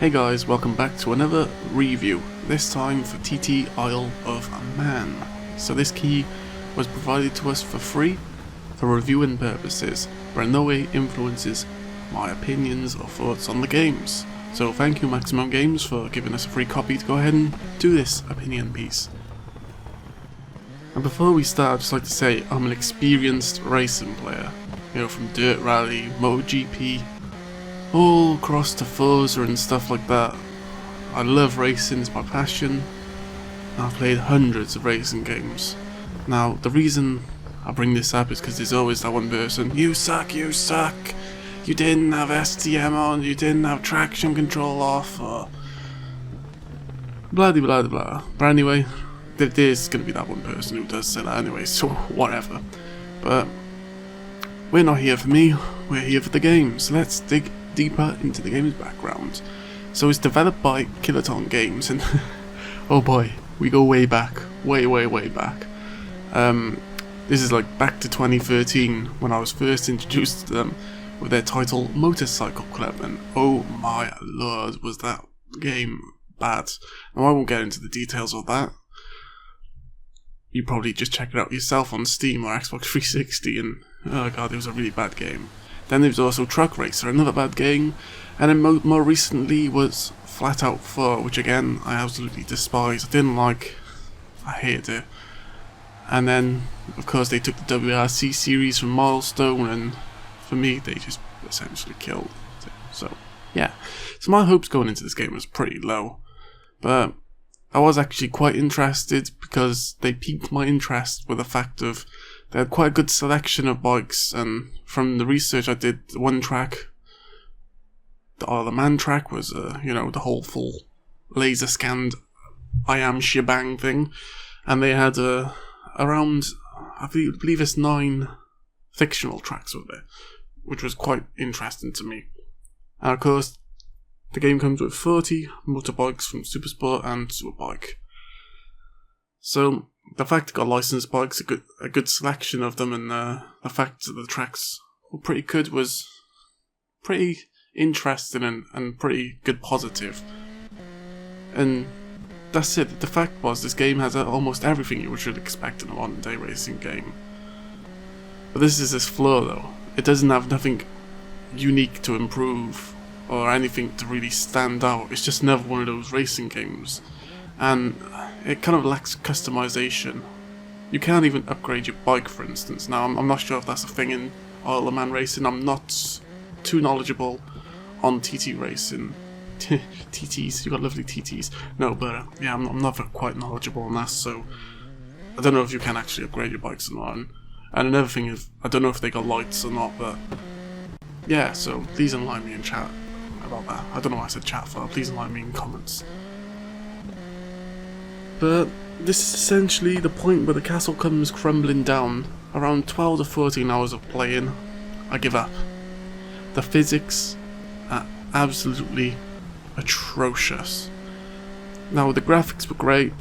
Hey guys, welcome back to another review, this time for TT Isle of Man. So this key was provided to us for free for reviewing purposes, but in no way influences my opinions or thoughts on the games. So thank you Maximum Games for giving us a free copy to go ahead and do this opinion piece. And before we start, I'd just like to say I'm an experienced racing player, from Dirt Rally, MotoGP, all across to Forza and stuff like that. I love racing, it's my passion. I've played hundreds of racing games. Now, the reason I bring this up is because there's always that one person, you suck, you didn't have STM on, you didn't have traction control off, or blah de blah de blah. But anyway, there's going to be that one person who does say that anyway, so whatever. But we're not here for me, we're here for the game, so let's dig deeper into the game's background. So it's developed by Kylotonn games, and oh boy, we go way back, way back. This is like back to 2013 when I was first introduced to them with their title Motorcycle Club, and oh my lord, was that game bad. Now I won't get into the details of that. You probably just check it out yourself on Steam or Xbox 360, and oh god, it was a really bad game. Then there was also Truck Racer, another bad game, and then more recently was Flat Out 4, which again, I absolutely despise. I didn't like, I hated it. And then, of course, they took the WRC series from Milestone, and for me, they just essentially killed it. So, yeah. So my hopes going into this game was pretty low, but I was actually quite interested because they piqued my interest with the fact of they had quite a good selection of bikes, and from the research I did, the one track, the Isle of Man track, was, the whole full laser scanned I am shebang thing, and they had around, I believe it's 9 fictional tracks with it, which was quite interesting to me. And of course, the game comes with 40 motorbikes from Supersport and Superbike. So the fact it got licensed bikes, a good selection of them, and the fact that the tracks were pretty good was pretty interesting and pretty good positive. And that's it. The fact was, this game has almost everything you should expect in a modern day racing game. But this is its flaw though. It doesn't have nothing unique to improve or anything to really stand out. It's just another one of those racing games. And it kind of lacks customization. You can't even upgrade your bike, for instance. Now, I'm not sure if that's a thing in Isle of Man racing. I'm not too knowledgeable on TT racing. TTs, you got lovely TTs. No, but yeah, I'm not quite knowledgeable on that, so I don't know if you can actually upgrade your bikes or not. And another thing is, I don't know if they got lights or not, but yeah, so please enlighten me in chat about that. I don't know why I said chat for, please enlighten me in comments. But this is essentially the point where the castle comes crumbling down. Around 12 to 14 hours of playing, I give up. The physics are absolutely atrocious. Now the graphics were great,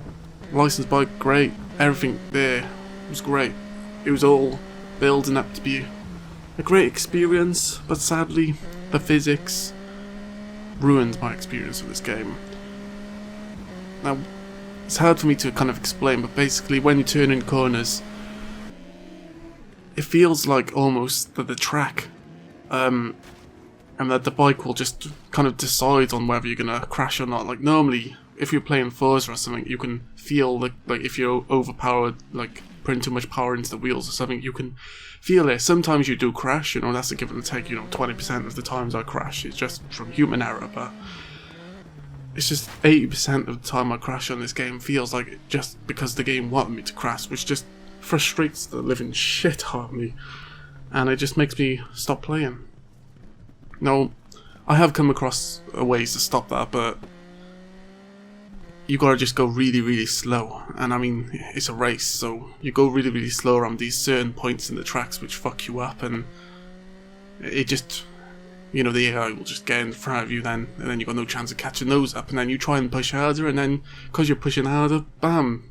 licensed bike great, everything there was great. It was all building up to be a great experience, but sadly the physics ruined my experience of this game. Now, it's hard for me to kind of explain, but basically when you turn in corners, it feels like almost that the track and that the bike will just kind of decide on whether you're gonna crash or not. Like normally, if you're playing Forza or something, you can feel like if you're overpowered, like putting too much power into the wheels or something, you can feel it. Sometimes you do crash, that's a give and take, 20% of the times I crash, it's just from human error, but it's just 80% of the time I crash on this game feels like it just because the game wanted me to crash, which just frustrates the living shit out of me, and it just makes me stop playing. Now, I have come across ways to stop that, but you gotta just go really slow, and I mean, it's a race, so you go really slow around these certain points in the tracks which fuck you up, and it just, the AI will just get in front of you then, and then you got no chance of catching those up, and then you try and push harder, and then, because you're pushing harder, bam!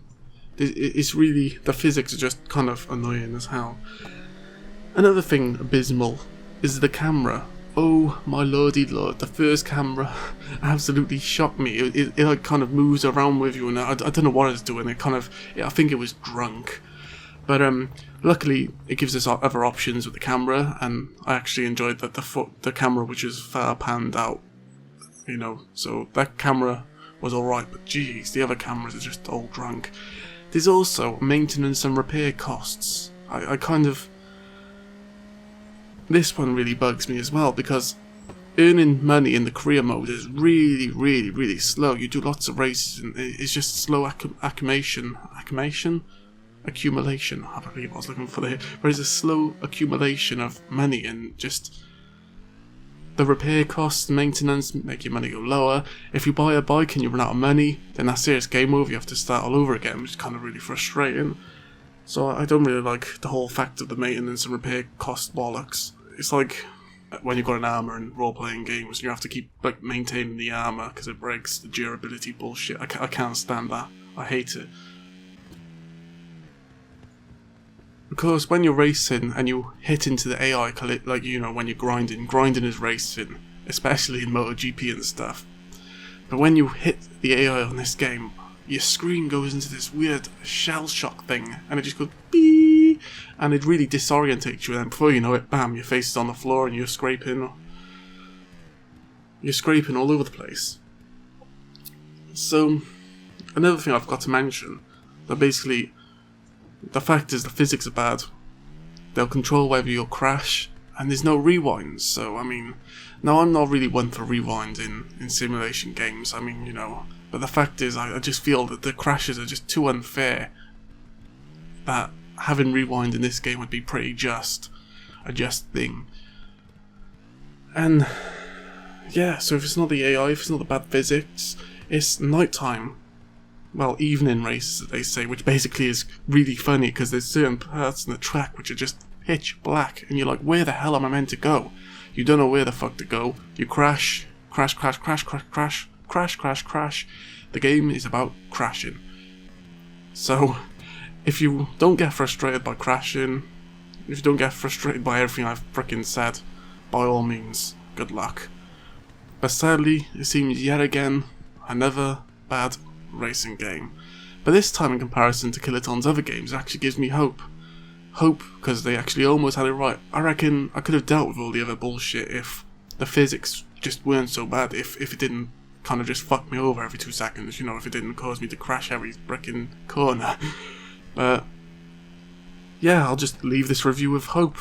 It's really, the physics are just kind of annoying as hell. Another thing abysmal is the camera oh my lordy lord, the first camera absolutely shocked me. It like kind of moves around with you, and I don't know what it's doing. I think it was drunk. But luckily it gives us other options with the camera, and I actually enjoyed that the camera which is far panned out, you know, so that camera was alright, but geez, the other cameras are just all drunk. There's also maintenance and repair costs. I kind of... This one really bugs me as well, because earning money in the career mode is really, really, really slow. You do lots of races and it's just slow accumulation, I believe I was looking for there. But it's a slow accumulation of money, and just the repair costs, maintenance make your money go lower. If you buy a bike and you run out of money, then that's it, it's game over, you have to start all over again, which is kind of really frustrating. So I don't really like the whole fact of the maintenance and repair cost bollocks. It's like when you've got an armor in role-playing games, you have to keep like maintaining the armor because it breaks, the durability bullshit. I can't stand that. I hate it. Because when you're racing and you hit into the AI, like, you know, when you're grinding is racing, especially in MotoGP and stuff. But when you hit the AI on this game, your screen goes into this weird shell shock thing, and it just goes beep, and it really disorientates you, and then before you know it, bam, your face is on the floor and you're scraping all over the place. So, another thing I've got to mention, that basically, the fact is the physics are bad. They'll control whether you'll crash, and there's no rewinds, so I mean, now I'm not really one for rewind in simulation games, I mean, you know, but the fact is I just feel that the crashes are just too unfair, that having rewind in this game would be pretty a just thing. And yeah, so if it's not the AI, if it's not the bad physics, it's nighttime. Well, evening races, as they say, which basically is really funny because there's certain parts in the track which are just pitch black, and you're like, where the hell am I meant to go? You don't know where the fuck to go. You crash. The game is about crashing. So, if you don't get frustrated by crashing, if you don't get frustrated by everything I've frickin' said, by all means, good luck. But sadly, it seems yet again another bad racing game. But this time, in comparison to Kilotonn's other games, it actually gives me hope. Hope, because they actually almost had it right. I reckon I could have dealt with all the other bullshit if the physics just weren't so bad, if it didn't kind of just fuck me over every 2 seconds, you know, if it didn't cause me to crash every frickin' corner. But yeah, I'll just leave this review with hope.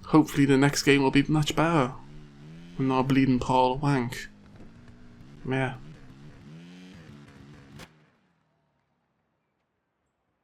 Hopefully the next game will be much better. And not a bleeding pile of wank. Yeah.